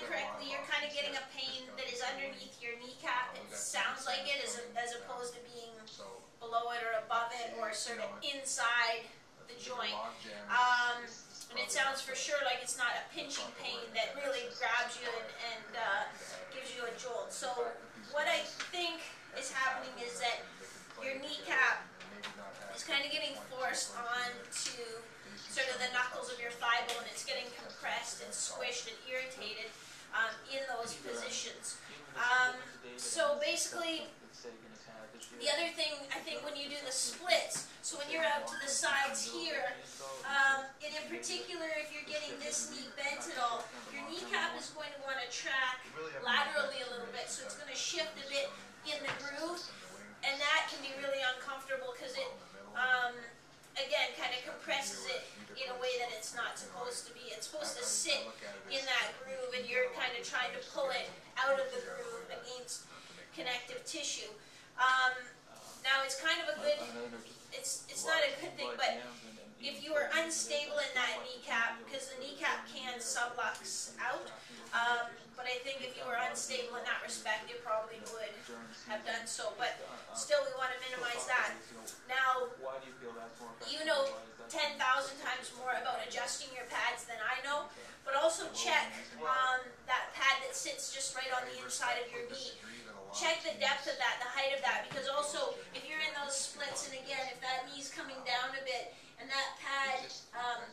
correctly, you're kind of getting a pain that is underneath your kneecap. It sounds like it, as opposed to being below it or above it or sort of inside the joint. And it sounds for sure like it's not a pinching pain that really grabs you and gives you a jolt. So what I think is happening is that your kneecap is kind of getting forced onto sort of the knuckles of your thigh bone. It's getting compressed and squished and irritated in those positions. So basically, the other thing, I think, when you do the splits, so when you're out to the sides here, and in particular if you're getting this knee bent at all, your kneecap is going to want to track laterally a little bit, so it's going to shift a bit in the groove, and that can be really uncomfortable because it, again, kind of compresses it in a way that it's not supposed to be. It's supposed to sit in that groove, and you're kind of trying to pull it out of the groove against connective tissue. Now it's kind of a good, it's not a good thing, but if you are unstable in that kneecap, because the kneecap can sublux out, but I think if you were unstable in that respect, you probably would have done so, but still we want to minimize that. Now, you know 10,000 times more about adjusting your pads than I know, but also check that pad that sits just right on the inside of your knee. Check the depth of that, the height of that, because also if you're in those splits, and again, if that knee's coming down a bit and that pad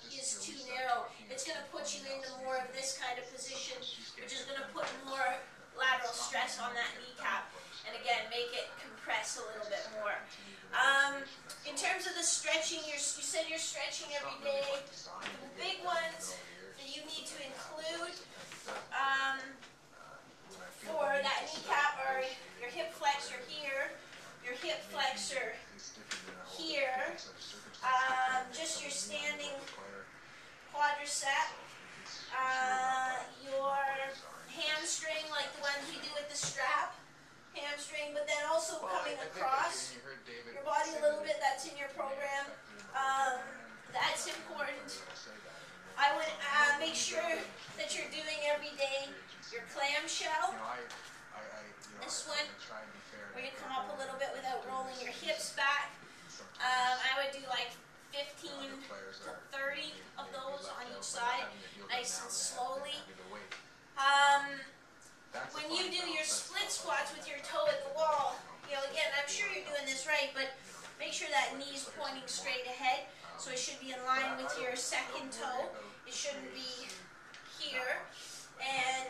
is too narrow, it's going to put you into more of this kind of position, which is going to put more lateral stress on that kneecap, and again, make it compress a little bit more. In terms of the stretching, you said you're stretching every day. The big ones that you need to include for that kneecap are your hip flexor here, your hip flexor here, just your standing quadricep, your hamstring, like the ones we do with the strap hamstring, but then also coming across your body a little bit. That's in your program. That's important. I would make sure that you're doing every day your clamshell, this one, where you come up a little bit without rolling your hips back. I would do like 15 to 30 of those on each side, nice and slowly. When you do your split squats with your toe at the wall, you know, again, I'm sure you're doing this right, but make sure that knee's pointing straight ahead, so it should be in line with your second toe. It shouldn't be here. And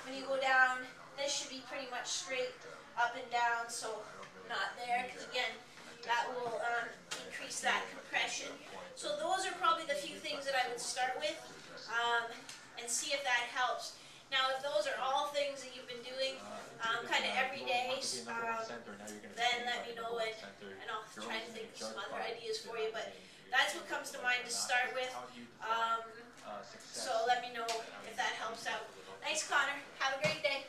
when you go down, this should be pretty much straight up and down, so not there, because again, that will increase that compression. So those are probably the few things that I would start with, and see if that helps. Now, if those are all things that you've been doing kind of every day, then let me know, and I'll try to think of some other ideas for you, but that's what comes to mind to start with. So let me know if that helps out. Thanks, Connor. Have a great day.